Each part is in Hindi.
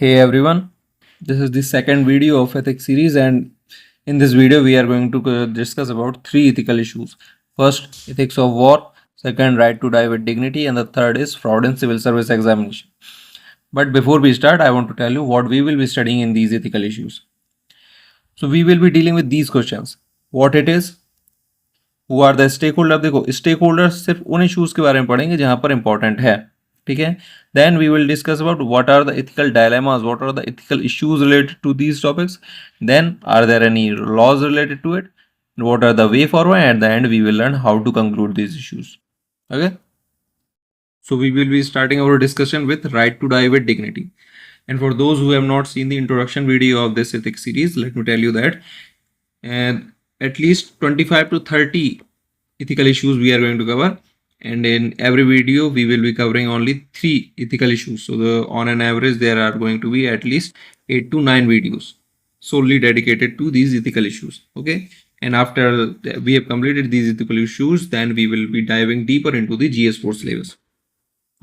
Hey everyone, this is the second video of ethics series, and in this video we are going to discuss about three ethical issues. First, ethics of war, second, right to die with dignity, and the third is fraud in civil service examination. But before we start, I want to tell you what we will be studying in these ethical issues. So we will be dealing with these questions: what it is, who are the stakeholder. देखो stakeholders सिर्फ उन issues के बारे में पढ़ेंगे जहां पर important है, ठीक है. Then we will discuss about what are the ethical dilemmas, what are the ethical issues related to these topics. Then are there any laws related to it, what are the way forward, and at the end we will learn how to conclude these issues. Okay, so we will be starting our discussion with right to die with dignity. And for those who have not seen the introduction video of this ethics series, let me tell you that and at least 25 to 30 ethical issues we are going to cover, and in every video we will be covering only 3 ethical issues. So on an average there are going to be at least 8 to 9 videos solely dedicated to these ethical issues. Okay, and after we have completed these ethical issues, then we will be diving deeper into the GS4 syllabus.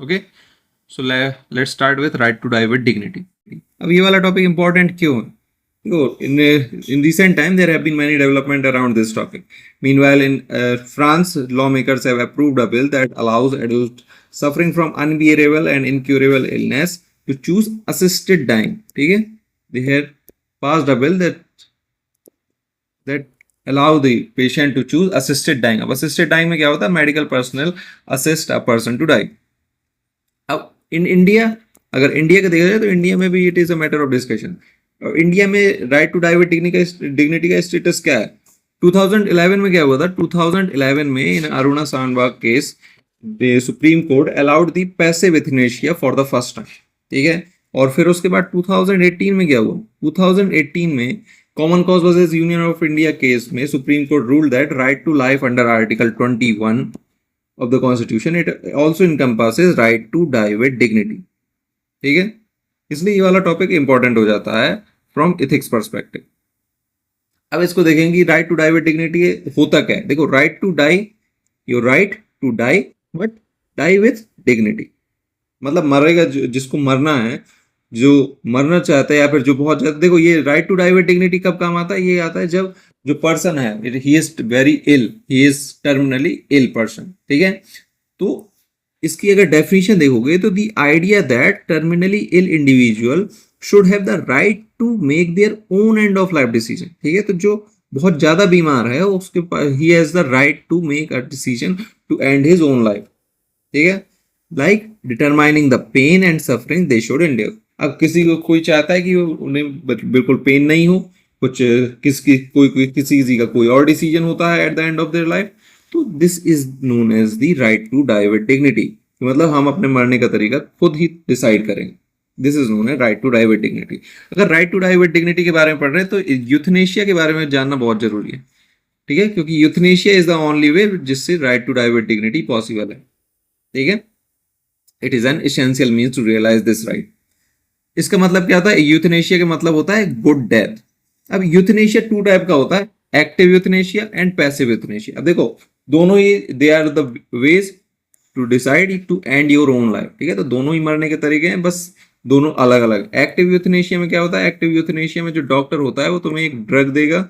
Okay, so let's start with right to die with dignity. अब ये वाला टॉपिक इंपॉर्टेंट क्यों है? In recent time, there have been many development around this topic. Meanwhile, in France, lawmakers have approved a bill that allows adults suffering from unbearable and incurable illness to choose assisted dying. ठीक है? They have passed a bill that allow the patient to choose assisted dying. अब assisted dying में क्या होता है? Medical personnel assist a person to die. अब in India, अगर इंडिया का देखा जाए तो इंडिया में भी it is a matter of discussion. India में right to die with dignity का स्टेटस क्या है? 2011 में क्या हुआ था? 2011 में in Aruna Shanbaug case the supreme court allowed the passive euthanasia for the first time. ठीक है, और फिर उसके बाद 2018 में क्या हुआ? 2018 में common cause versus union of India case में supreme court ruled that right to life under article 21 of the constitution it also encompasses right to die with dignity. ठीक है, इसलिए ये वाला टॉपिक इंपॉर्टेंट हो जाता है फ्रॉम इथिक्स पर्सपेक्टिव. अब इसको देखेंगे कि right to die with dignity होता क्या है. देखो, right to die, your right to die but die with dignity. मतलब मरेगा जिसको मरना है, जो मरना चाहता है या फिर जो बहुत ज्यादा. देखो, ये right to die with dignity कब काम आता है? ये आता है जब जो पर्सन है he is very ill, he is terminally ill person. ठीक है, तो इसकी अगर डेफिनेशन देखोगे तो the idea that terminally ill individual should have the right to make their own end of life decision. ठीक है, तो जो बहुत ज्यादा बीमार है उसके पास he has the right to make a decision to end his own life. ठीक है, like determining the pain and suffering they should endure. अब किसी को कोई चाहता है कि उन्हें बिल्कुल पेन नहीं हो, कुछ किसी का कोई और डिसीजन होता है at the end of their life, तो this is known as the right to die with dignity. मतलब हम अपने मरने का तरीका खुद ही डिसाइड करेंगे. This is known as right to die with dignity. अगर right to die with dignity के बारे में पढ़ रहे हैं तो यूथनेशिया के बारे में जानना बहुत जरूरी है. ठीक है, क्योंकि euthanasia is the only way जिससे right to die with dignity possible है. ठीक है, it is an essential means to realise this right. इसका मतलब क्या होता है? यूथनेशिया का मतलब होता है गुड डेथ. अब यूथनेशिया 2 टाइप का होता है, active euthanasia and passive euthanasia. अब देखो, दोनों ही they are the ways to decide to end your own life. ठीक है, तो दोनों ही मरने के तरीके हैं, बस दोनों अलग अलग. एक्टिव यूथनेशिया में क्या होता है? एक्टिव यूथनेशिया में जो डॉक्टर होता है वो तुम्हें एक ड्रग देगा.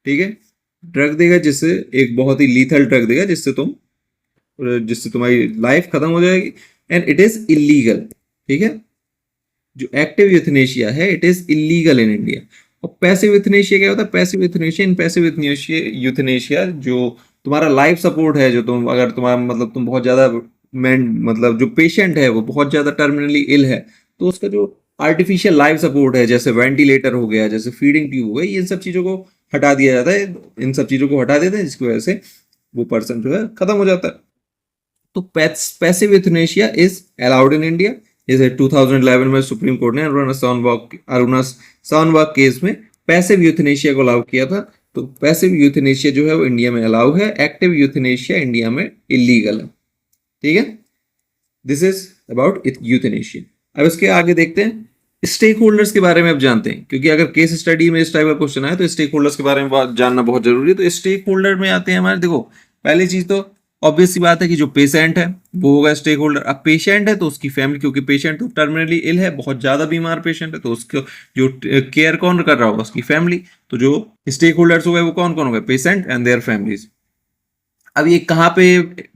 ठीक है, ड्रग देगा जिससे, एक बहुत ही लीथल ड्रग देगा जिससे तुम्हारी लाइफ खत्म हो जाएगी, एंड इट इज इलीगल. ठीक है, जो एक्टिव यूथनेशिया है it is illegal in India. और पैसिव यूथनेशिया क्या होता है? Passive euthanasia, in passive euthanasia जो तुम्हारा लाइफ सपोर्ट है, जो तुम अगर तुम्हारा मतलब तुम बहुत ज्यादा मतलब जो पेशेंट है वो बहुत ज्यादा टर्मिनली इल है, तो उसका जो आर्टिफिशियल लाइफ सपोर्ट है, जैसे वेंटिलेटर हो गया, जैसे फीडिंग ट्यूब हो गई, इन सब चीजों को हटा दिया जाता है. इन सब चीजों को हटा देते हैं जिसकी वजह से वो पर्सन जो है खत्म हो जाता है. तो passive euthanasia is allowed in India. जैसे 2011 में सुप्रीम कोर्ट ने अरुणा सानबाग केस में पैसिव यूथनेशिया को अलाउ किया था. तो पैसिव यूथनेशिया जो है वो इंडिया में अलाउ है, एक्टिव यूथनेशिया इंडिया में इलीगल है. ठीक है, दिस इज अबाउट यूथनेशिया. अब इसके आगे देखते हैं स्टेक होल्डर्स के बारे में. अब जानते हैं, क्योंकि अगर केस स्टडी में इस टाइप का क्वेश्चन आए तो स्टेक होल्डर्स के बारे में जानना बहुत जरूरी है. तो स्टेक होल्डर में आते हैं हमारे, देखो पहली चीज तो ऑब्वियस सी बात है कि जो पेशेंट है वो होगा स्टेक होल्डर। अब पेशेंट है तो उसकी फैमिली, क्योंकि पेशेंट तो टर्मिनली इल है, बहुत ज्यादा बीमार पेशेंट है, तो उसको जो केयर कौन कर रहा होगा, उसकी फैमिली। तो जो स्टेक होल्डर्स हो गए वो कौन कौन हो गए, पेशेंट एंड देयर फैमिलीज। अब ये कहाँ पे,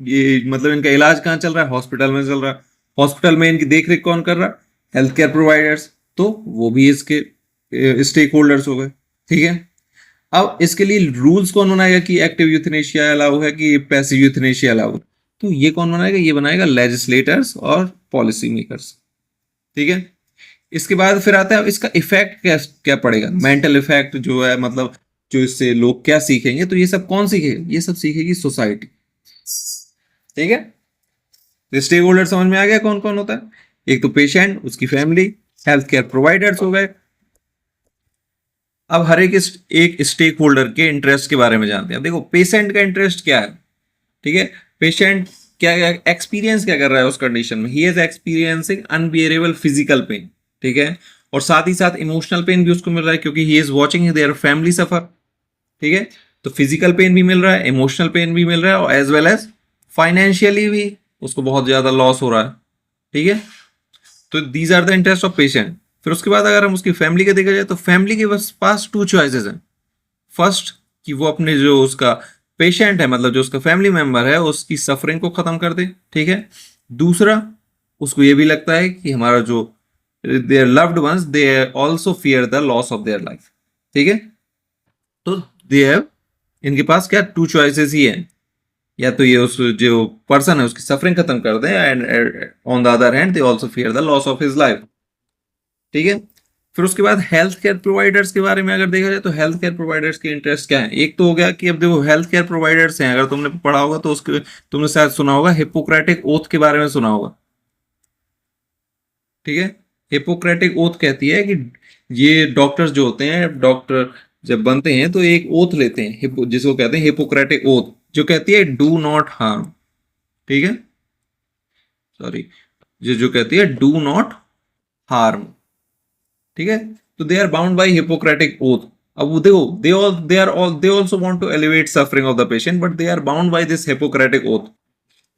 ये मतलब इनका इलाज कहाँ चल रहा है, हॉस्पिटल में चल रहा है। हॉस्पिटल में इनकी देख रेख कौन कर रहा है, हेल्थ केयर प्रोवाइडर्स, तो वो भी इसके स्टेक होल्डर्स हो गए। ठीक है, अब इसके लिए रूल्स कौन बनाएगा कि एक्टिव यूथनेशिया अलाउ है कि पैसिव यूथनेशिया अलाउ है, तो ये कौन बनाएगा, ये बनाएगा लेजिस्लेटर्स और पॉलिसी मेकर्स। ठीक है, इसके बाद फिर आता है इसका इफेक्ट क्या क्या पड़ेगा, मेंटल इफेक्ट जो है, मतलब जो इससे लोग क्या सीखेंगे, तो ये सब कौन सीखेगा, ये सब सीखेगी सोसाइटी। ठीक है, स्टेक होल्डर समझ में आ गया कौन कौन होता है, एक तो पेशेंट, उसकी फैमिली, हेल्थ केयर प्रोवाइडर्स हो गए। अब हर एक स्टेक होल्डर के इंटरेस्ट के बारे में जानते हैं। अब देखो पेशेंट का इंटरेस्ट क्या है। ठीक है, पेशेंट क्या एक्सपीरियंस क्या कर रहा है उस कंडीशन में, he is experiencing unbearable physical pain. ठीक है, और साथ ही साथ इमोशनल पेन भी उसको मिल रहा है, क्योंकि he is watching their family suffer. ठीक है, तो फिजिकल पेन भी मिल रहा है, इमोशनल पेन भी मिल रहा है, और एज वेल एज फाइनेंशियली भी उसको बहुत ज्यादा लॉस हो रहा है। ठीक है, तो these are the interest of patient. फिर उसके बाद अगर हम उसकी फैमिली का देखा जाए तो फैमिली के पास टू चॉइसेस हैं। फर्स्ट, कि वो अपने जो उसका पेशेंट है, मतलब जो उसका फैमिली मेंबर है, उसकी सफरिंग को खत्म कर दे। ठीक है, दूसरा, उसको ये भी लगता है कि हमारा जो their loved ones, they also fear the loss of their life. ठीक है, तो दे हैव, इनके पास क्या टू चॉइसेस ही है, या तो ये उस जो पर्सन है उसकी सफरिंग खत्म कर दें, and on the other hand they also fear the loss of his life. ठीक है, फिर उसके बाद हेल्थ केयर प्रोवाइडर्स के बारे में अगर देखा जाए तो हेल्थ केयर प्रोवाइडर्स के इंटरेस्ट क्या है। एक तो हो गया कि अब देखो हेल्थ केयर प्रोवाइडर्स हैं, अगर तुमने पढ़ा होगा तो उसके तुमने शायद सुना होगा, हिपोक्रेटिक ओथ के बारे में सुना होगा। ठीक है, हिपोक्रेटिक ओथ कहती है कि ये डॉक्टर्स जो होते हैं, डॉक्टर जब बनते हैं तो एक ओथ लेते हैं, जिसको कहते हैं हिपोक्रेटिक ओथ, जो कहती है डू नॉट हार्म। ठीक है, सॉरी, जो कहती है डू नॉट हार्म। ठीक है, तो they are bound by Hippocratic oath. अब वो देखो, they also want to elevate suffering of the patient, but they are bound by this Hippocratic oath,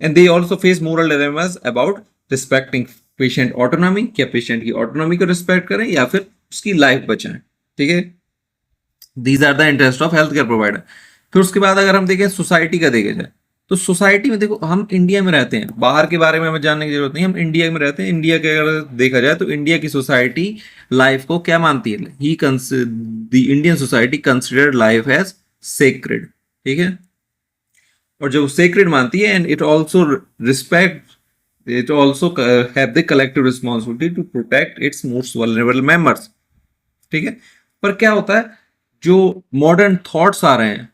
and they also face moral dilemmas about respecting patient autonomy, क्या पेशेंट की ऑटोनॉमी को रिस्पेक्ट करें या फिर उसकी लाइफ बचाएं। ठीक है, these are the interest of health care provider. फिर उसके बाद अगर हम देखें सोसाइटी का देखा जाए, तो सोसाइटी में देखो, हम इंडिया में रहते हैं, बाहर के बारे में हमें जानने की जरूरत नहीं, हम इंडिया में रहते हैं। इंडिया के अगर देखा जाए तो इंडिया की सोसाइटी लाइफ को क्या मानती है, the Indian society consider life as sacred. ठीक है, और जब सेक्रेड मानती है, and it also have the collective responsibility to protect its most vulnerable members. ठीक है, पर क्या होता है, जो मॉडर्न थॉट्स आ रहे हैं,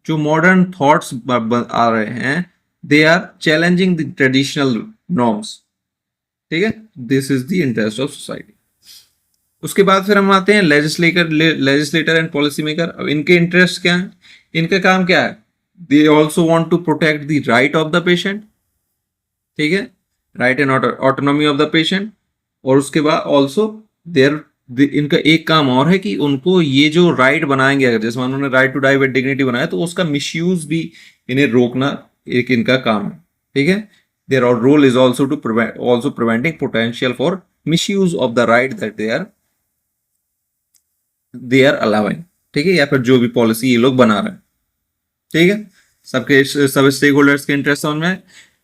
जो मॉडर्न थॉट्स आ रहे हैं, they are challenging the traditional norms. ठीक है, this is the interest of society. उसके बाद फिर हम आते हैं लेजिस्लेटर एंड पॉलिसी मेकर। अब इनके इंटरेस्ट क्या है, इनका काम क्या है, they also want to protect the right of the patient. ठीक है, right and autonomy of the patient. और उसके बाद ऑल्सो देयर, इनका एक काम और है कि उनको ये जो राइट बनाएंगे, अगर जैसे उन्होंने right to die with dignity बनाया, तो उसका मिसयूज भी इन्हें रोकना एक इनका काम है। ठीक है, their role is also to preventing potential for misuse of the right that they are allowing. ठीक है, या फिर जो भी पॉलिसी ये लोग बना रहे हैं। ठीक है, सब स्टेक होल्डर्स के इंटरेस्ट समझ में आए।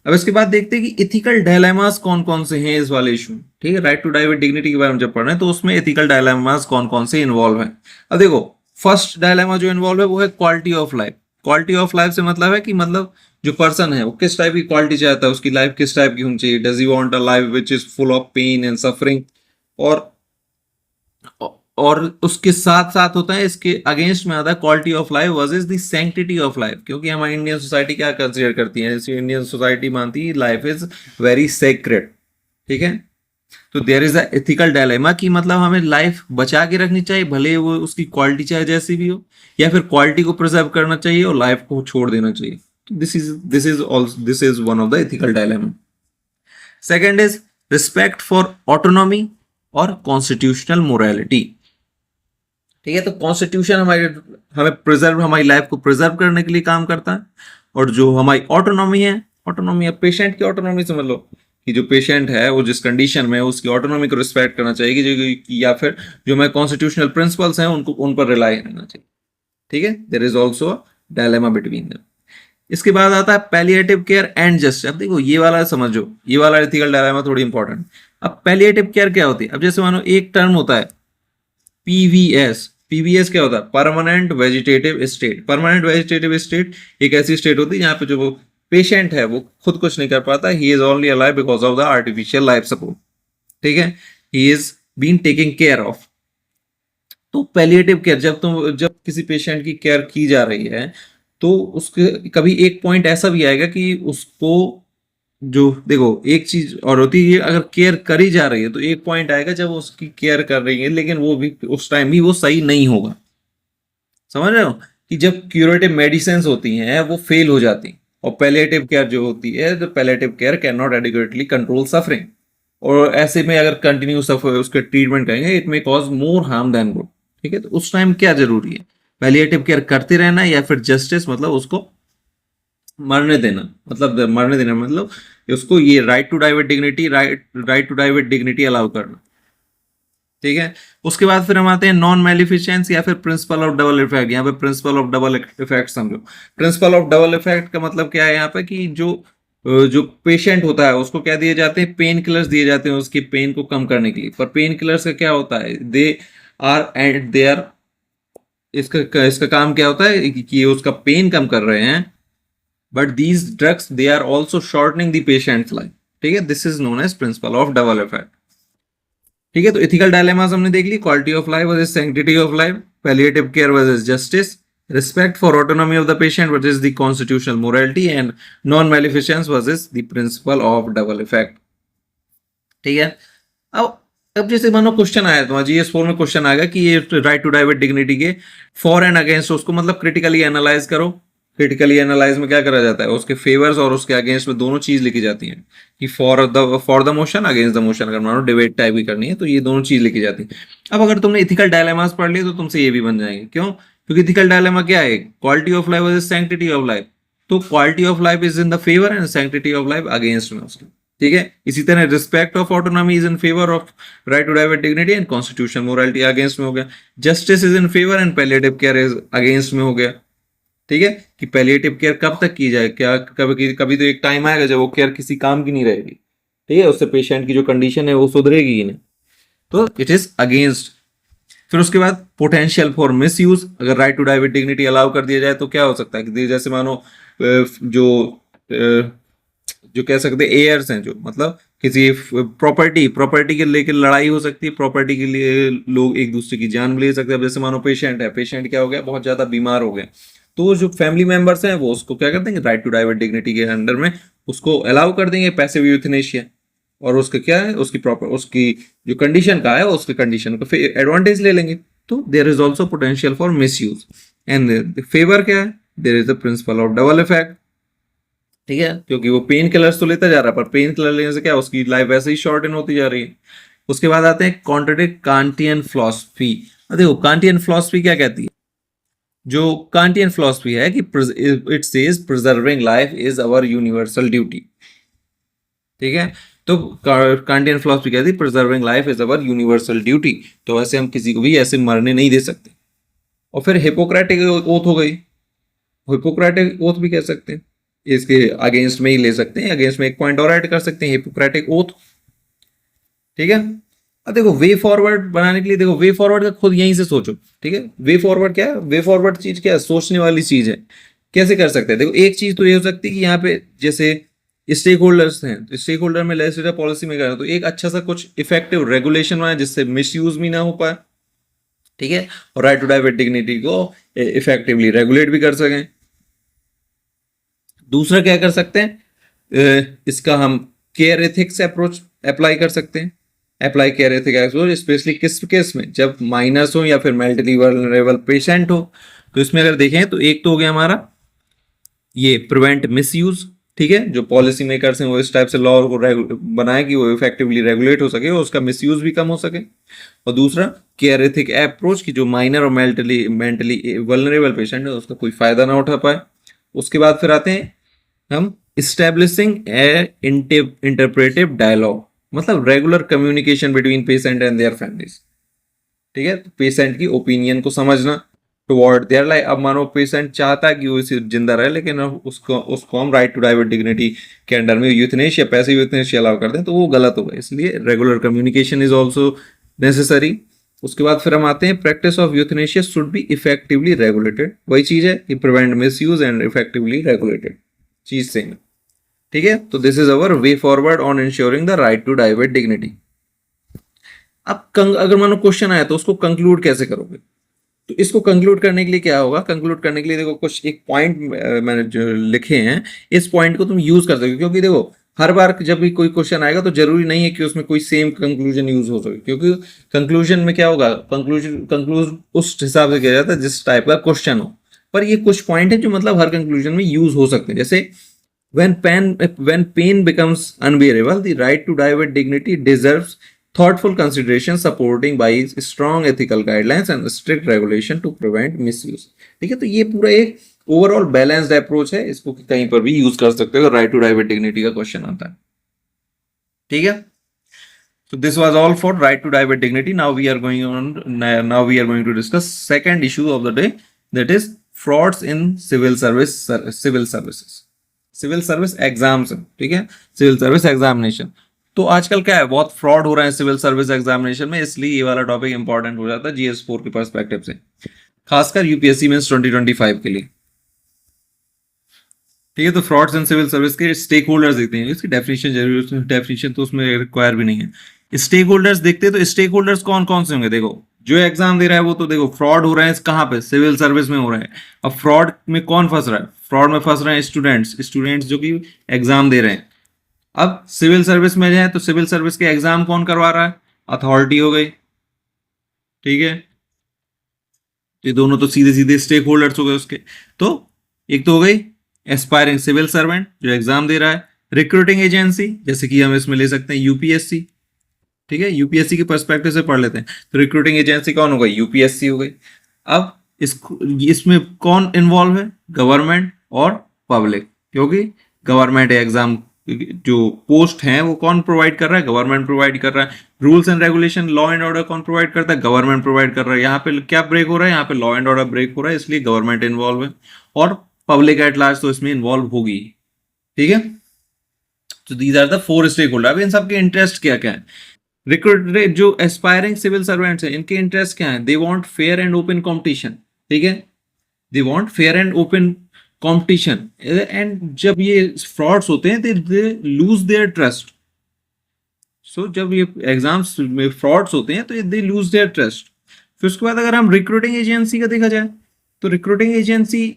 अब इसके बाद देखते हैं कि इथिकल डायलेमास कौन कौन से हैं इस वाले इशू। ठीक है, right to die with dignity के बारे में जब पढ़ रहे हैं तो उसमें इथिकल डायलेमास कौन कौन से इन्वॉल्व हैं। अब देखो, फर्स्ट डायलेमा जो इन्वॉल्व है वो है quality of life. Quality of life से मतलब है कि मतलब जो पर्सन है वो किस टाइप की क्वालिटी चाहता है, उसकी लाइफ किस टाइप की होनी चाहिए। Does he want a life which is full of pain and suffering, और उसके साथ साथ होता है, इसके अगेंस्ट में आता है quality of life versus the sanctity of life. क्योंकि हमारी इंडियन सोसाइटी क्या कंसीडर करती है, इंडियन सोसाइटी मानती है लाइफ इज वेरी सेक्रेड। ठीक है, तो there is a ethical dilemma कि मतलब हमें लाइफ बचा के रखनी चाहिए, भले वो उसकी क्वालिटी चाहे जैसी भी हो, या फिर क्वालिटी को प्रिजर्व करना चाहिए और लाइफ को छोड़ देना चाहिए। This is one of the ethical dilemma. Second is respect for autonomy और कॉन्स्टिट्यूशनल मोरालिटी। ठीक है, तो कॉन्स्टिट्यूशन हमारे हमें प्रिजर्व, हमारी लाइफ को प्रिजर्व करने के लिए काम करता है, और जो हमारी ऑटोनॉमी है, ऑटोनॉमी अब पेशेंट की ऑटोनॉमी समझ लो कि जो पेशेंट है वो जिस कंडीशन में है उसकी ऑटोनॉमी को रिस्पेक्ट करना चाहिए या फिर जो हमारे कॉन्स्टिट्यूशनल प्रिंसिपल्स हैं उनको उन पर रिलाई रहना चाहिए। ठीक है, there is also dilemma between them. इसके बाद आता है पैलिएटिव केयर एंड जस्टिस। अब देखो ये वाला समझो, ये वाला एथिकल डायलेमा थोड़ी इंपॉर्टेंट। अब पैलिएटिव केयर क्या होती है? अब जैसे मानो एक टर्म होता है पीवीएस। पीवीएस क्या होता है? Permanent vegetative state. Permanent vegetative state एक ऐसी स्टेट होती है जहां पे जो वो पेशेंट है वो खुद कुछ नहीं कर पाता, he is only alive because of the artificial life support. ठीक है, he is been taking care of. तो पैलिएटिव केयर जब किसी पेशेंट की केयर की जा रही है तो उसके कभी एक पॉइंट ऐसा भी आएगा कि उसको जो देखो एक चीज और होती है, अगर केयर करी जा रही है तो एक पॉइंट आएगा जब उसकी केयर कर रही है लेकिन वो भी उस टाइम भी वो सही नहीं होगा। समझ रहे हो कि जब क्यूरेटिव मेडिसिन होती हैं वो फेल हो जाती हैं, और पैलिएटिव केयर जो होती है, the palliative care can not adequately control suffering, और ऐसे में अगर कंटिन्यू सफर उसके ट्रीटमेंट करेंगे it may cause more harm then good. ठीक है, तो उस टाइम क्या जरूरी है? पैलिएटिव केयर करते रहना या फिर जस्टिस मतलब उसको मरने देना। मतलब मरने देना मतलब उसको ये right to die with dignity, right to die with dignity allow करना। ठीक है, उसके बाद फिर हम आते हैं नॉन मेलिफिशेंस या फिर प्रिंसिपल ऑफ डबल इफेक्ट। यहाँ पे प्रिंसिपल ऑफ डबल इफेक्ट समझो। प्रिंसिपल ऑफ डबल इफेक्ट का मतलब क्या है यहाँ पे कि जो पेशेंट होता है उसको क्या दिए जाते हैं? पेन किलर्स दिए जाते हैं उसकी पेन को कम करने के लिए। पर पेन किलर्स का क्या होता है? They are and they are, इसका इसका काम क्या होता है कि ये उसका पेन कम कर रहे हैं, but these drugs they are also shortening the patient's life. ठीक है, this is known as principle of double effect. ठीक है, तो इथिकल डायलेमास हमने देख ली। Quality of life versus sanctity of life, palliative care versus justice, respect for autonomy of the patient versus the constitutional morality, and non-maleficence versus the principle of double effect। ठीक है, अब जैसे मानो क्वेश्चन आया तुम्हारा GS4 में क्वेश्चन आएगा कि ये right to die with dignity के फॉर एंड अगेंस्ट, उसको मतलब क्रिटिकली एनालाइज करो। क्रिटिकली एनालाइज में क्या करा जाता है? उसके फेवर्स और उसके अगेंस्ट में दोनों चीज लिखी जाती हैं कि for the motion, against the motion. अगर मानो डिबेट टाइप की करनी है तो ये दोनों चीज लिखी जाती है। अब अगर तुमने इथिकल डायलेमास पढ़ लिया तो तुमसे ये भी बन जाएंगे। क्यों? क्योंकि इथिकल डायलेमा क्या है? Quality of life versus sanctity of life. तो quality of life is in the favour and sanctity of life against में उसके। ठीक है, इसी तरह respect of autonomy is in favour of right to die with dignity, and constitution morality against में हो गया। Justice is in favour and palliative care is against में हो गया। ठीक है, कि पैलिएटिव केयर कब तक की जाए? क्या कभी कभी तो एक टाइम आएगा जब वो केयर किसी काम की नहीं रहेगी। ठीक है, उससे पेशेंट की जो कंडीशन है वो सुधरेगी ही नहीं, तो इट इज अगेंस्ट। फिर उसके बाद पोटेंशियल फॉर मिस यूज। अगर right to die with dignity allow कर दिया जाए तो क्या हो सकता है कि जैसे मानो जो कह सकते हैं एयर्स हैं, जो मतलब किसी प्रॉपर्टी के लेकर लड़ाई हो सकती है, प्रॉपर्टी के लिए लोग एक दूसरे की जान भी ले सकते हैं। जैसे मानो पेशेंट है, पेशेंट क्या हो गया? बहुत ज्यादा बीमार हो गया, तो जो फैमिली मेंबर्स हैं वो उसको क्या कर देंगे? Right to die with dignity के अंडर में उसको अलाउ कर देंगे पैसिव यूथनेशिया, और उसके क्या है? उसकी जो कंडीशन का है उसके कंडीशन को एडवांटेज ले लेंगे। तो there is also potential for misuse. And favour क्या है? There is the principle of double effect. ठीक है, क्योंकि वो पेन किलर्स तो लेता जा रहा है, पर पेन किलर लेने से क्या उसकी लाइफ वैसे ही शॉर्टन होती जा रही है। उसके बाद आते हैं कॉन्ट्रडिक्ट कांटियन फिलॉसफी। देखो कांटियन फिलॉसफी क्या कहती है? जो कांटियन फिलॉसफी है कि it says preserving life is our universal duty. ठीक है, तो कांटियन फिलॉसफी कहती है preserving life is our universal duty. तो ऐसे हम किसी को भी ऐसे मरने नहीं दे सकते। और फिर हिपोक्रेटिक ओथ हो गई। हिपोक्रेटिक ओथ भी कह सकते हैं, इसके अगेंस्ट में ही ले सकते हैं। अगेंस्ट में एक पॉइंट और ऐड कर सकते हैं, हिपोक्रेटिक ओथ। ठीक है, अब देखो वे फॉरवर्ड बनाने के लिए, देखो वे फॉरवर्ड का खुद यहीं से सोचो। ठीक है, वे फॉरवर्ड क्या है? वे फॉरवर्ड चीज क्या है? सोचने वाली चीज है। कैसे कर सकते हैं? देखो एक चीज तो ये हो सकती है कि यहाँ पे जैसे स्टेक होल्डर्स हैं, तो स्टेक होल्डर में लेजिस्लेटिव पॉलिसी में तो एक अच्छा सा कुछ इफेक्टिव रेगुलेशन बनाए जिससे मिस यूज भी ना हो पाए। ठीक है, और right to die with dignity को इफेक्टिवली रेगुलेट भी कर सकें। दूसरा क्या कर सकते हैं? इसका हम केयर एथिक्स अप्रोच अप्लाई कर सकते हैं। Apply care ethics approach specially किस केस में? जब माइनर्स हो या फिर मेंटली वल्नरेबल पेशेंट हो। तो इसमें अगर देखें तो एक तो हो गया हमारा ये प्रिवेंट मिस यूज। ठीक है, जो पॉलिसी मेकर्स हैं वो इस टाइप से लॉ को बनाए कि वो इफेक्टिवली रेगुलेट हो सके और उसका मिसयूज भी कम हो सके। और दूसरा केयर एथिक अप्रोच की जो माइनर और मेंटली वल्नरेबल पेशेंट है उसका कोई फायदा ना उठा पाए। उसके बाद फिर आते हैं हम इस्टेब्लिशिंग ए इंटरप्रेटिव डायलॉग, मतलब regular communication between patient and their families. ठीक है, तो पेशेंट की ओपिनियन को समझना टुवर्ड देयर लाइफ। अब मानो पेशेंट चाहता है कि वो इसे जिंदा रहे, लेकिन उसको हम right to die with dignity के अंडर में यूथनेशिया, पैसिव यूथनेशिया अलाउ कर दें, तो वो गलत होगा। इसलिए regular communication is also necessary. उसके बाद फिर हम आते हैं practice of euthanasia should be effectively regulated. वही चीज है कि prevent misuse and effectively regulated, चीज सेम है। ठीक है, तो this is our way forward on ensuring the right to die with dignity. अब अगर मानो क्वेश्चन आया तो उसको कंक्लूड कैसे करोगे? तो इसको कंक्लूड करने के लिए क्या होगा? कंक्लूड करने के लिए देखो कुछ एक पॉइंट मैंने जो लिखे हैं, इस पॉइंट को तुम यूज कर सकते हो। क्योंकि देखो हर बार जब भी कोई क्वेश्चन आएगा तो जरूरी नहीं है कि उसमें कोई सेम कंक्लूजन यूज हो सके, क्योंकि कंक्लूजन में क्या होगा, कंक्लूज उस हिसाब से किया जाता है जिस टाइप का क्वेश्चन हो। पर ये कुछ पॉइंट है जो मतलब हर कंक्लूजन में यूज हो सकते हैं। जैसे when pain becomes unbearable, the right to die with dignity deserves thoughtful consideration supporting by strong ethical guidelines and strict regulation to prevent misuse। ठीक है, तो ये पूरा एक ओवरऑल बैलेंस्ड अप्रोच है, इसको कहीं पर भी यूज कर सकते हो right to die with dignity का क्वेश्चन आता है। ठीक है, so this was all for right to die with dignity. Now we are going to discuss second issue of the day, that is frauds in civil services, civil service exams. ठीक है, सिविल सर्विस एग्जामिनेशन। तो आजकल क्या है, बहुत फ्रॉड हो रहा है सिविल सर्विस एग्जामिनेशन में, इसलिए ये वाला टॉपिक इंपॉर्टेंट हो जाता है GS4 के पर्सपेक्टिव से, खासकर यूपीएससी मेंस 2025 के लिए। ठीक है, तो फ्रॉड्स इन सिविल सर्विस के स्टेक होल्डर्स देखते हैं। इसकी डेफिनेशन जरूर, डेफिनेशन तो उसमें रिक्वायर भी नहीं है। स्टेक होल्डर्स देखते हैं, तो स्टेक होल्डर्स कौन कौन से होंगे? देखो जो एग्जाम दे रहा है वो तो देखो फ्रॉड हो रहा है कहाँ पे, सिविल सर्विस में हो रहा है। अब फ्रॉड में कौन फंस रहा है? फ्रॉड में फंस रहे हैं स्टूडेंट्स जो कि एग्जाम दे रहे हैं। अब सिविल सर्विस में जाए तो सिविल सर्विस के एग्जाम कौन करवा रहा है? अथॉरिटी हो गई। ठीक है, ये दोनों तो सीधे सीधे स्टेक होल्डर्स हो गए उसके। तो एक तो हो गई एस्पायरिंग सिविल सर्वेंट जो एग्जाम दे रहा है, रिक्रूटिंग एजेंसी जैसे कि हम इसमें ले सकते हैं यूपीएससी। ठीक है, यूपीएससी के पर्सपेक्टिव से पढ़ लेते हैं, तो रिक्रूटिंग एजेंसी कौन हो गई? यूपीएससी हो गई। अब इसमें कौन इन्वॉल्व है? गवर्नमेंट और पब्लिक, क्योंकि गवर्नमेंट एग्जाम जो पोस्ट हैं वो कौन प्रोवाइड कर रहा है? गवर्नमेंट प्रोवाइड कर रहा है। Rules and regulation, law and order कौन प्रोवाइड करता है? गवर्नमेंट प्रोवाइड कर रहा है। यहाँ पे क्या ब्रेक हो रहा है? यहाँ पे लॉ एंड ऑर्डर ब्रेक हो रहा है, इसलिए गवर्नमेंट इन्वॉल्व है, और पब्लिक एट लार्ज तो इसमें इन्वॉल्व होगी। ठीक है, तो these are the 4 stake holder. अब इन सबके इंटरेस्ट क्या क्या है? रिक्रूट जो एस्पायरिंग सिविल सर्वेंट्स हैं इनके इंटरेस्ट क्या है? They want fair and open competition. ठीक है, they want fair and open competition, and जब ये फ्रॉड्स होते हैं दे लूज देयर ट्रस्ट। सो जब ये एग्जाम्स में फ्रॉड्स होते हैं तो दे लूज देयर ट्रस्ट। फिर उसके बाद अगर हम रिक्रूटिंग एजेंसी का देखा जाए तो रिक्रूटिंग एजेंसी,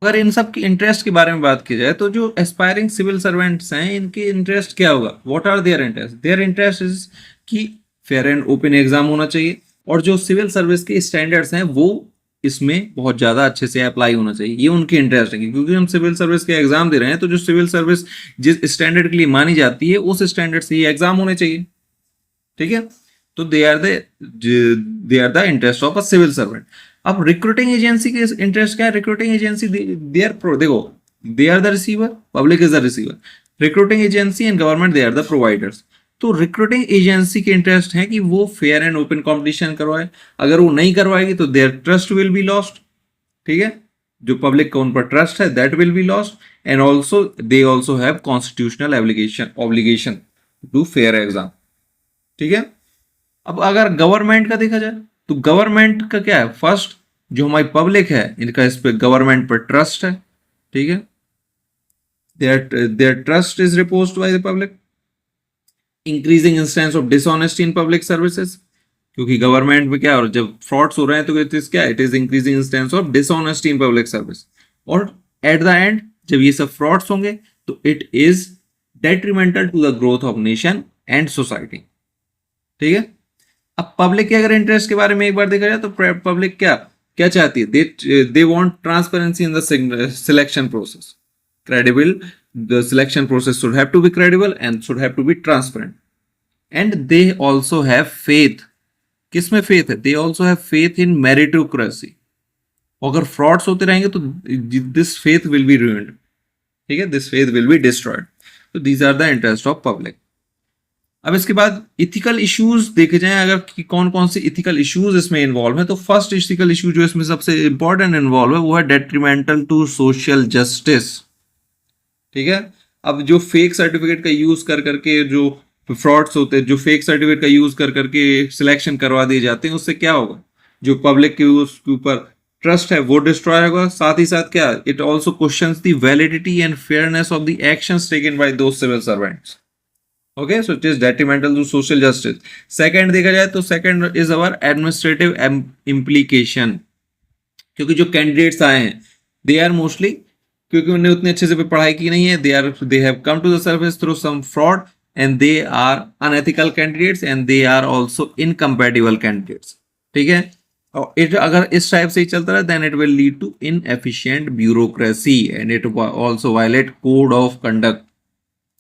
अगर इन सब के इंटरेस्ट के बारे में बात की जाए तो जो एस्पायरिंग सिविल सर्वेंट्स हैं इनके इंटरेस्ट क्या होगा? What are their interest? Their interest is कि फेयर एंड ओपन एग्जाम होना चाहिए, और जो सिविल सर्विस के स्टैंडर्ड्स हैं वो इसमें बहुत ज़्यादा अच्छे से अप्लाई होना चाहिए। ये उनके इंटरेस्ट है, क्योंकि हम सिविल सर्विस के एग्जाम दे रहे हैं तो जो सिविल सर्विस जिस स्टैंडर्ड के लिए मानी जाती है उस स्टैंडर्ड से ये एग्जाम होने चाहिए। ठीक है, तो they are the interest of a civil servant. अब रिक्रूटिंग एजेंसी के इंटरेस्ट क्या है? रिक्रूटिंग एजेंसी देखो they are the receiver, public is the receiver. Recruiting agency and government they are the providers. तो रिक्रूटिंग एजेंसी के इंटरेस्ट है कि वो फेयर एंड ओपन कंपटीशन करवाए। अगर वो नहीं करवाएगी तो their trust will be lost. ठीक है, जो पब्लिक का उन पर ट्रस्ट है that will be lost, and also they also have constitutional obligation to fair exam. ठीक है, अब अगर गवर्नमेंट का देखा जाए तो गवर्नमेंट का क्या है? फर्स्ट जो हमारी पब्लिक है इनका इस पे गवर्नमेंट पर ट्रस्ट है। ठीक है, their trust is reposed by the public. Increasing instance of dishonesty in public services, क्योंकि गवर्नमेंट में क्या, और जब फ्रॉड्स हो रहे हैं तो इट इज क्या, it is increasing instance of dishonesty in public service. और एट द एंड जब ये सब फ्रॉड्स होंगे तो it is detrimental to the growth of nation and society. ठीक है, अब पब्लिक के अगर इंटरेस्ट के बारे में एक बार देखा जाए तो पब्लिक क्या क्या चाहती है? They want transparency in the selection process, credible, the selection process should have to be credible and should have to be transparent, and they also have faith। किसमें faith है? they also have faith in meritocracy, अगर फ्रॉड्स होते रहेंगे तो this faith will be ruined, ठीक है, this faith will be destroyed. तो these are the interest of public. अब इसके बाद इथिकल इश्यूज देखे जाएं अगर कि कौन कौन से इथिकल इश्यूज इसमें इन्वॉल्व है, तो फर्स्ट इथिकल इशू जो इसमें सबसे इंपॉर्टेंट इन्वॉल्व है वो है डेट्रीमेंटल टू सोशल जस्टिस, ठीक है। अब जो फेक सर्टिफिकेट का यूज कर करके जो फ्रॉड्स होते हैं, जो फेक सर्टिफिकेट का यूज कर करके सिलेक्शन करवा दिए जाते हैं, उससे क्या होगा, जो पब्लिक के उसके ऊपर ट्रस्ट है वो डिस्ट्रॉय होगा। साथ ही साथ क्या, it also questions the validity and fairness of the actions taken by those civil servants. Okay, so it is detrimental to social justice. Second देखा जाए तो second is our administrative implication, क्योंकि जो कैंडिडेट्स आए हैं दे आर मोस्टली, क्योंकि उन्हें उतने अच्छे से पढ़ाई की नहीं है, they have come to the service through some fraud and they are unethical candidates and they are also incompatible candidates, ठीक है। और इट अगर इस टाइप से ही चलता रहा then it will lead to inefficient bureaucracy and it also violate code of conduct.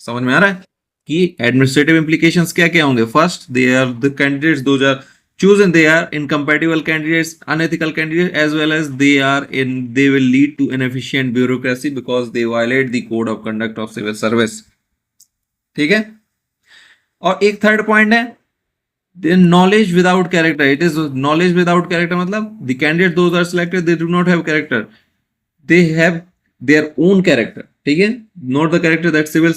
समझ में आ रहा है कि एडमिनिस्ट्रेटिव इम्प्लीकेशंस क्या क्या होंगे। First, they are the candidates those are chosen, they are incompatible candidates, unethical candidates, as well as they will lead to inefficient bureaucracy because they violate the code of conduct of civil service, ठीक है। और एक थर्ड पॉइंट है knowledge without character, it is knowledge without character मतलब the candidates those are selected they do not have character, they have their own character, ठीक है, not the character that civil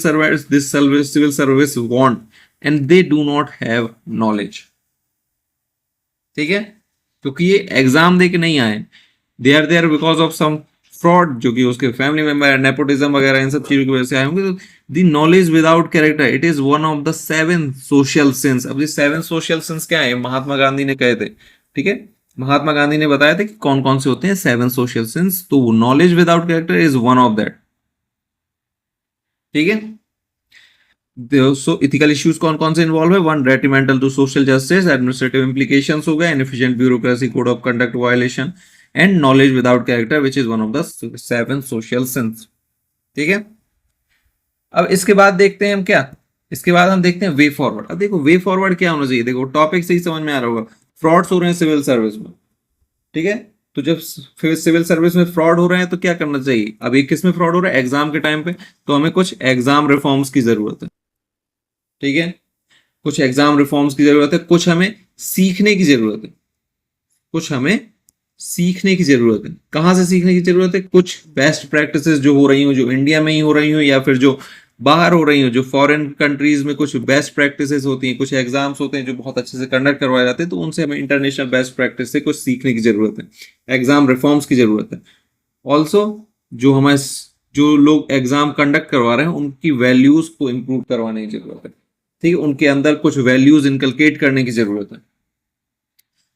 service want, and they do not have knowledge, ठीक है, क्योंकि ये एग्जाम दे के नहीं आए, they are there because of some fraud, जो कि उसके फैमिली मेंबर, नेपोटिज्म वगैरह इन सब चीजों की वजह से आए होंगे। तो the knowledge without character it is one of the 7 social since. अब ये 7 सोशल सिंस क्या है, महात्मा गांधी ने कहे थे, ठीक है, महात्मा गांधी ने बताया था कि कौन कौन से होते हैं 7 सोशल सिंस, तो knowledge without character is one of that, ठीक है। सो इथिकल इश्यूज कौन कौन से इन्वॉल्व है, one detrimental to social justice, administrative implications हो गए, inefficient bureaucracy, code of conduct violation and knowledge without character which is one of the 7 social sins, ठीक है। अब इसके बाद देखते हैं हम क्या, इसके बाद हम देखते हैं वे फॉरवर्ड। अब देखो वे फॉरवर्ड क्या होना चाहिए, देखो टॉपिक से ही समझ में आ रहा होगा, फ्रॉड्स हो रहे हैं सिविल सर्विस में, ठीक है। तो जब सिविल सर्विस में फ्रॉड हो रहे हैं तो क्या करना चाहिए, अब एक किस में फ्रॉड हो रहा है, एग्जाम के टाइम पे, तो हमें कुछ एग्जाम रिफॉर्म्स की जरूरत है, ठीक है, कुछ एग्जाम रिफॉर्म्स की जरूरत है, कुछ हमें सीखने की जरूरत है, कुछ हमें सीखने की जरूरत है। कहां से सीखने की जरूरत है, कुछ बेस्ट प्रैक्टिसेस जो हो रही हो, जो इंडिया में ही हो रही हो या फिर जो बाहर हो रही हो, जो फॉरेन कंट्रीज में कुछ बेस्ट प्रैक्टिसेस होती हैं, कुछ एग्जाम्स होते हैं जो बहुत अच्छे से कंडक्ट करवाए जाते हैं, तो उनसे हमें इंटरनेशनल बेस्ट प्रैक्टिस से कुछ सीखने की जरूरत है, एग्जाम रिफॉर्म्स की जरूरत है। ऑल्सो जो हमारे जो लोग एग्जाम कंडक्ट करवा रहे हैं उनकी वैल्यूज को इम्प्रूव करवाने की जरूरत है, ठीक है, उनके अंदर कुछ वैल्यूज इनकलकेट करने की जरूरत है।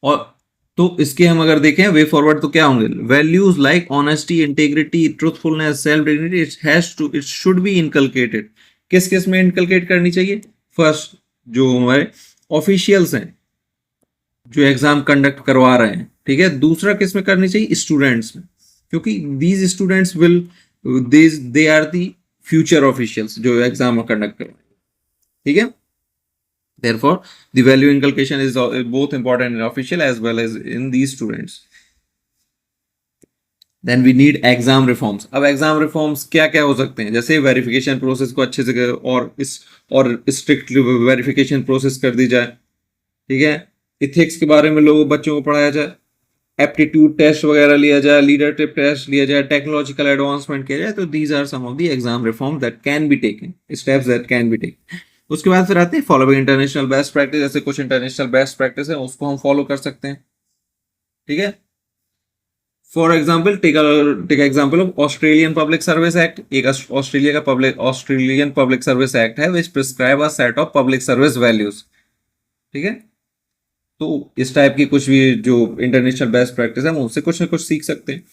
और तो इसके हम अगर देखें वे फॉरवर्ड तो क्या होंगे, values like honesty, integrity, truthfulness, self dignity, it should be inculcated. किस किस में इनकलकेट करनी चाहिए, फर्स्ट जो हमारे ऑफिशियल्स हैं जो एग्जाम कंडक्ट करवा रहे हैं, ठीक है। दूसरा किस में करनी चाहिए, स्टूडेंट्स में, क्योंकि these students will they are the future officials जो एग्जाम कंडक्ट करवाएंगे, ठीक है। Therefore, the value inculcation is both important in official as well as in these students. Then we need exam reforms. अब exam reforms क्या क्या हो सकते हैं, जैसे वेरिफिकेशन प्रोसेस को अच्छे से और स्ट्रिक्ट वेरिफिकेशन प्रोसेस कर दी जाए, ठीक है। इथिक्स के बारे में लोगों बच्चों को पढ़ाया जाए, एप्टीट्यूड टेस्ट वगैरह लिया जाए, लीडरशिप टेस्ट लिया जाए, टेक्नोलॉजिकल एडवांसमेंट किया जाए। तो these are some of the exam reform that can be taken, steps that can be taken. उसके बाद फिर आते हैं फॉलोइंग इंटरनेशनल बेस्ट प्रैक्टिस, जैसे कुछ इंटरनेशनल बेस्ट प्रैक्टिस है उसको हम फॉलो कर सकते हैं, ठीक है। For example take example of Australian public service act, एक ऑस्ट्रेलियन पब्लिक सर्विस एक्ट है which prescribe a set of public service values, ठीक है। तो इस टाइप की कुछ भी जो इंटरनेशनल बेस्ट प्रैक्टिस है हम उससे कुछ ना कुछ सीख सकते हैं।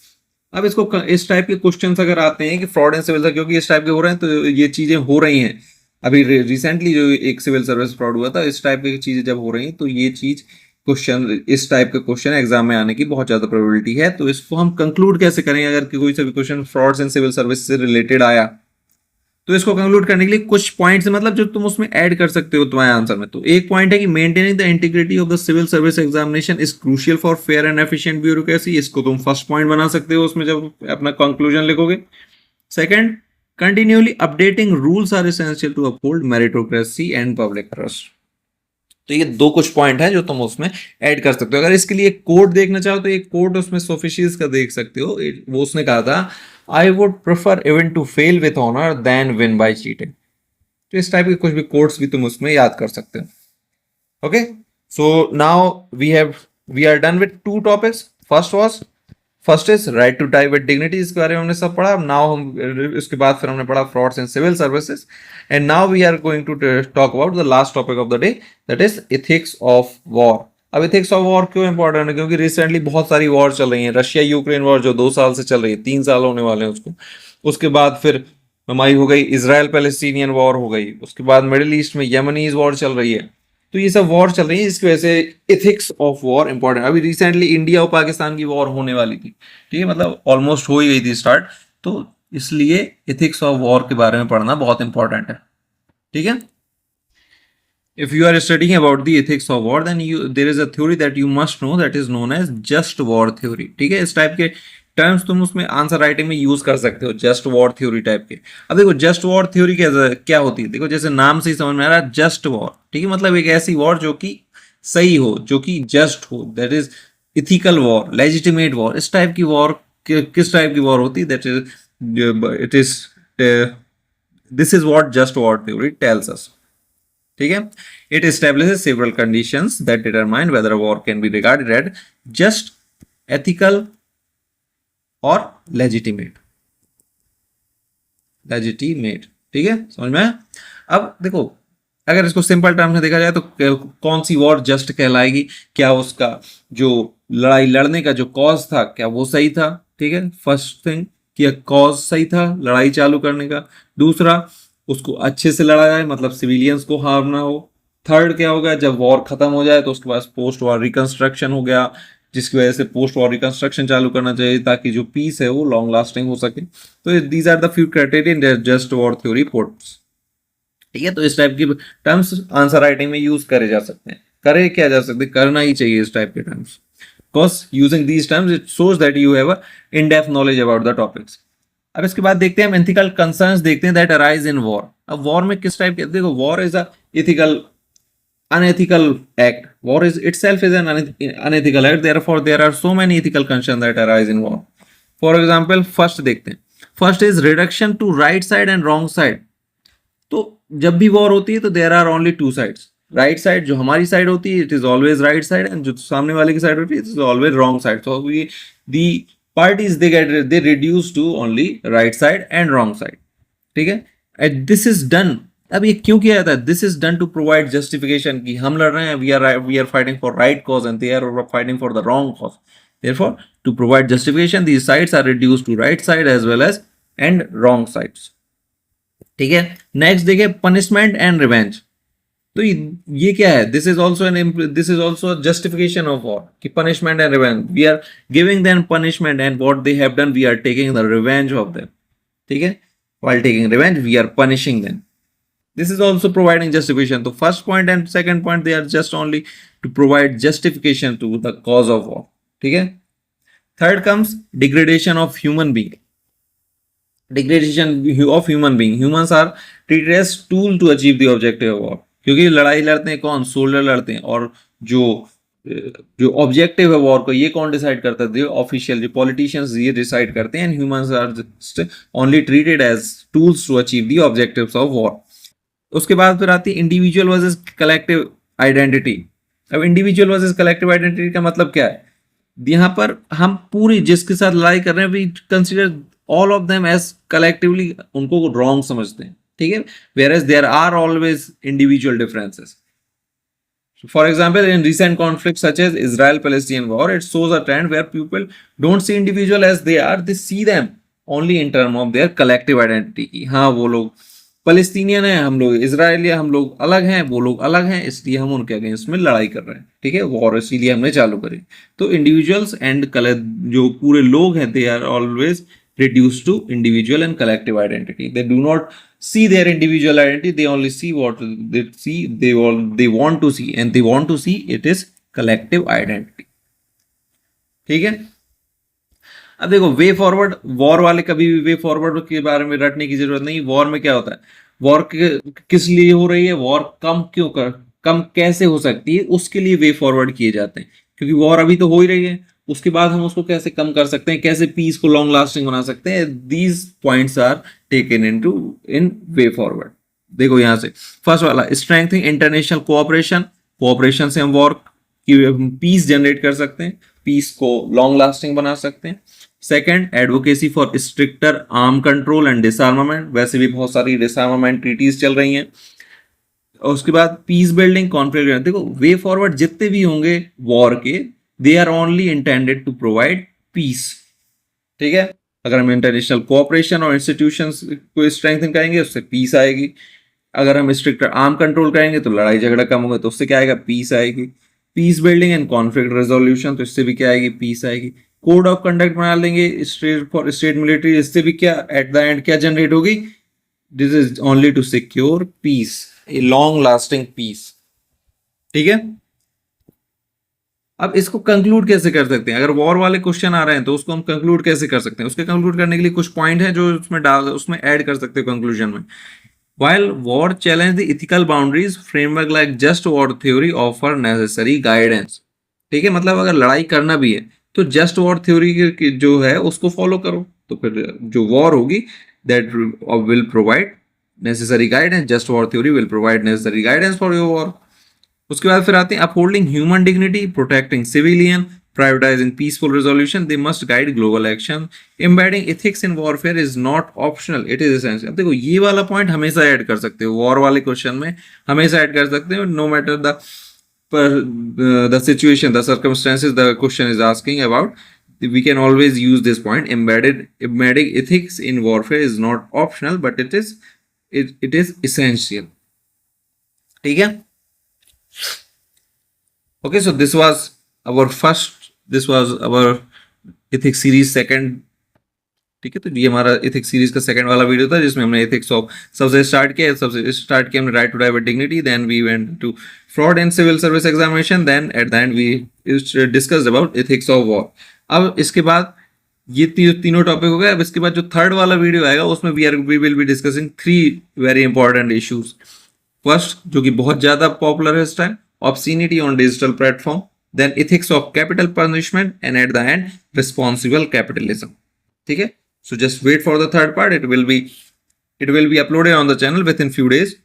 अब इसको इस टाइप के क्वेश्चंस अगर आते हैं कि फ्रॉड एंड सिविल, क्योंकि इस टाइप के हो रहे हैं तो ये चीजें हो रही हैं, अभी रिसेंटली जो एक सिविल सर्विस फ्रॉड हुआ था, इस टाइप की चीजें जब हो रही हैं तो ये चीज क्वेश्चन, इस टाइप के क्वेश्चन एग्जाम में आने की बहुत ज्यादा प्रोबेबिलिटी है। तो इसको हम कंक्लूड कैसे करें, अगर कोई सा भी question frauds and civil service से रिलेटेड आया तो इसको कंक्लूड करने के लिए कुछ पॉइंट्स मतलब जो तुम उसमें ऐड कर सकते हो तुम्हारे आंसर में। तो एक पॉइंट है कि maintaining the integrity of the civil service examination is crucial for fair and efficient bureaucracy. इसको तुम फर्स्ट पॉइंट बना सकते हो उसमें जब अपना कंक्लूजन लिखोगे। Second, continuously updating rules are essential to uphold meritocracy and public trust. तो ये दो कुछ पॉइंट हैं जो तुम उसमें ऐड कर सकते हो। अगर इसके लिए कोड देखना चाहो तो एक कोड उसमें सोफिशियस का देख सकते हो। वो उसने कहा था, I would prefer even to fail with honour than win by cheating. तो इस टाइप के कुछ भी कोड्स भी तुम उसमें याद कर सकते हो। Okay, so now we are done with two topics. First is right to die with dignity, इसके बारे में हमने सब पढ़ा। नाउ हम इसके बाद फिर हमने पढ़ा frauds in civil services, and now we are going to talk about the last topic of the day, that is ethics of war. अब एथिक्स ऑफ वॉर क्यों इंपॉर्टेंट है? क्योंकि रिसेंटली बहुत सारी वॉर चल रही है। रशिया यूक्रेन वॉर जो 2 साल से चल रही है, 3 साल होने वाले हैं उसको। उसके बाद फिर हमारी हो गई इजराइल पैलेस्टीनियन वॉर हो गई। उसके बाद मिडिल ईस्ट में यमनीज वॉर चल रही है। तो ये सब वॉर चल रही है, इसकी वजह से एथिक्स ऑफ वॉर इंपॉर्टेंट। अभी रिसेंटली इंडिया और पाकिस्तान की वॉर होने वाली थी, ठीक है, मतलब ऑलमोस्ट हो ही गई थी स्टार्ट। तो इसलिए एथिक्स ऑफ वॉर के बारे में पढ़ना बहुत इंपॉर्टेंट है, ठीक है। If you are studying about the ethics of war, then there is a theory that you must know that is known as just war theory, ठीक है। इस टाइप के टर्म्स तुम उसमें आंसर राइटिंग में यूज कर सकते हो, जस्ट वॉर थ्योरी टाइप के। अब देखो जस्ट वॉर थ्योरी क्या होती है, देखो जैसे नाम से ही समझ में आ रहा है, जस्ट वॉर, ठीक है, मतलब एक ऐसी वॉर जो कि सही हो, जो कि जस्ट हो, that is ethical war, legitimate war. इस टाइप की वॉर किस टाइप की वॉर होती है? That is it is this is what just war theory tells us, ठीक है। It establishes several conditions that determine whether a war can be regarded as just, ethical और लेजिटिमेट, ठीक है, समझ में आया? अब देखो अगर इसको सिंपल टर्म में देखा जाए तो कौन सी वॉर जस्ट कहलाएगी? क्या उसका जो लड़ाई लड़ने का जो कॉज था, क्या वो सही था? ठीक है, फर्स्ट थिंग कि कॉज सही था लड़ाई चालू करने का। दूसरा, उसको अच्छे से लड़ा जाए, मतलब सिविलियंस को हार्म ना हो। थर्ड क्या होगा, जब वॉर खत्म हो जाए तो उसके बाद पोस्ट वॉर रिकंस्ट्रक्शन हो गया, जिसकी वजह से पोस्ट वॉर रिकंस्ट्रक्शन चालू करना चाहिए ताकि जो पीस है वो लॉन्ग लास्टिंग हो सके। तो these are the few criteria just war theory puts, ठीक है। तो इस टाइप की टर्म्स आंसर राइटिंग में यूज करे जा सकते हैं, करे क्या जा सकते, करना ही चाहिए इस टाइप के terms, because using these terms it shows that you have a in depth knowledge about the topics. अब इसके बाद देखते हैं हम एथिकल कंसर्न्स देखते हैं दैट अराइज इन वॉर। अब वॉर में किस टाइप के, देखो war is a ethical unethical act. War is itself is an unethical act. Therefore, there are so many ethical concerns that arise in war. For example, first देखते हैं, first is reduction to right side and wrong side. तो जब भी वॉर होती है तो there are only two sides. Right side जो हमारी साइड होती है, it is always right side, and जो सामने वाले की साइड होती है, it is always wrong side. So we the parties they reduce to only right side and wrong side. ठीक है, and this is done. अब ये क्यों किया जाता है? This is done to provide justification कि हम लड़ रहे हैं, we are fighting for right cause and they are fighting for the wrong cause. Therefore to provide justification these sides are reduced to right side as well as and wrong sides. ठीक है, नेक्स्ट देखिए पनिशमेंट एंड रिवेंज. तो ये क्या है? This is also justification of war कि punishment and revenge, we are giving them punishment and what they have done we are taking the revenge of them. ठीक है, while taking revenge we are punishing them. This is also providing justification. So first point and second point, they are just only to provide justification to the cause of war. ठीक है. Third comes degradation of human being. Degradation of human being. Humans are treated as tool to achieve the objective of war. क्योंकि लड़ाई लड़ते हैं कौन? सोल्जर लड़ते हैं. और जो ऑब्जेक्टिव है वॉर को, ये कौन डिसाइड करता है? ऑफिशियल जो पॉलिटिशियंस ये डिसाइड करते हैं. And humans are just only treated as tools to achieve the objectives of war. उसके बाद फिर आती है इंडिविजुअल वर्सेस कलेक्टिव आइडेंटिटी. अब इंडिविजुअल वर्सेस कलेक्टिव आइडेंटिटी का मतलब क्या है? यहाँ पर हम पूरी जिसके साथ लड़ाई कर रहे हैं we consider all of them as collectively, उनको रॉन्ग समझते हैं. ठीक है, whereas there are always individual differences. For example, in recent conflicts such as Israel-Palestinian war, it shows a trend where people don't see individual as they are, they see them only in terms of their collective identity. हाँ, वो लोग पैलेस्टीनियन है, हम लोग इजरायली, हम लोग अलग हैं, वो लोग अलग हैं, इसलिए हम उनके अगेंस्ट में लड़ाई कर रहे हैं. ठीक है, वॉर इसीलिए हमने चालू करी. तो इंडिविजुअल्स एंड जो पूरे लोग हैं they are always reduced to individual and collective identity. They do not see their individual identity, they only see what they see, they want to see, and they want to see it is collective identity. ठीक है. अब देखो वे फॉरवर्ड, वॉर वाले कभी भी वे फॉरवर्ड के बारे में रटने की जरूरत नहीं. वॉर में क्या होता है, वॉर किस लिए हो रही है, वॉर कम कैसे हो सकती है, उसके लिए वे फॉरवर्ड किए जाते हैं. क्योंकि वॉर अभी तो हो ही रही है, उसके बाद हम उसको कैसे कम कर सकते हैं, कैसे पीस को लॉन्ग लास्टिंग बना सकते हैं. These points are taken in way forward. देखो यहां से फर्स्ट वाला, स्ट्रेंथनिंग इंटरनेशनल कोऑपरेशन. कोऑपरेशन से हम वॉर की पीस जनरेट कर सकते हैं, पीस को लॉन्ग लास्टिंग बना सकते हैं. Second, advocacy for stricter arm control and डिसआर्मामेंट. वैसे भी बहुत सारी डिसआर्मामेंट ट्रीटीज चल रही हैं. और उसके बाद पीस बिल्डिंग, कॉन्फ्लिक्ट. देखो वे फॉरवर्ड जितने भी होंगे वॉर के, they are only intended to provide peace. ठीक है. अगर हम इंटरनेशनल कोऑपरेशन और इंस्टीट्यूशंस को स्ट्रेंथन करेंगे उससे पीस आएगी. अगर हम स्ट्रिक्टर आर्म कंट्रोल करेंगे तो लड़ाई झगड़ा कम होगा, तो उससे क्या आएगा, पीस आएगी. Peace building and conflict resolution, तो इससे भी क्या आएगी, पीस आएगी. कोड ऑफ कंडक्ट बना लेंगे स्टेट फॉर स्टेट मिलिट्री, इससे भी क्या एट द एंड क्या जनरेट होगी, this is only to secure peace, a long lasting peace. ठीक है. अब इसको कंक्लूड कैसे कर सकते हैं, अगर वॉर वाले क्वेश्चन आ रहे हैं तो उसको हम कंक्लूड कैसे कर सकते हैं. उसके कंक्लूड करने के लिए कुछ पॉइंट है जो उसमें ऐड कर सकते हो कंक्लूजन में. While war challenge the ethical boundaries, framework like just war theory offer necessary guidance. ठीक है. मतलब अगर लड़ाई करना भी है तो जस्ट वॉर थ्योरी जो है उसको फॉलो करो, तो फिर जो वॉर होगी that will provide necessary guidance. Just war theory will provide necessary guidance for your war. उसके बाद फिर आते हैं upholding human dignity, protecting civilian, prioritizing peaceful resolution. They must guide global action. Embedding ethics in warfare is not optional, it is essential. अब देखो ये वाला पॉइंट हमेशा ऐड कर सकते हो, वॉर वाले क्वेश्चन में हमेशा ऐड कर सकते हो, no matter the situation, the circumstances the question is asking about. We can always use this point. Embedding ethics in warfare is not optional, but it is essential. ठीक है. Okay, so this was our ethics series second. ठीक है. तो ये हमारा ethics series का सेकंड वाला वीडियो था जिसमें हमने ethics of सबसे स्टार्ट किया हमने right to die with dignity, then we went to fraud in civil service examination, then at the end we discussed about ethics of war. अब इसके बाद ये तीनों टॉपिक हो गए. अब इसके बाद जो थर्ड वाला वीडियो आएगा उसमें we will be discussing 3 very important issues. First, जो कि बहुत ज्यादा पॉपुलर है इस time, obscenity on digital platform, then ethics of capital punishment, and at the end responsible capitalism. ठीक है. So just wait for the third part. It will be uploaded on the channel within few days.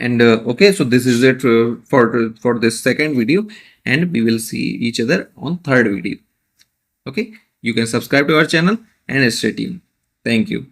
And okay, so this is it for this second video, and we will see each other on third video. Okay, you can subscribe to our channel and stay tuned. Thank you.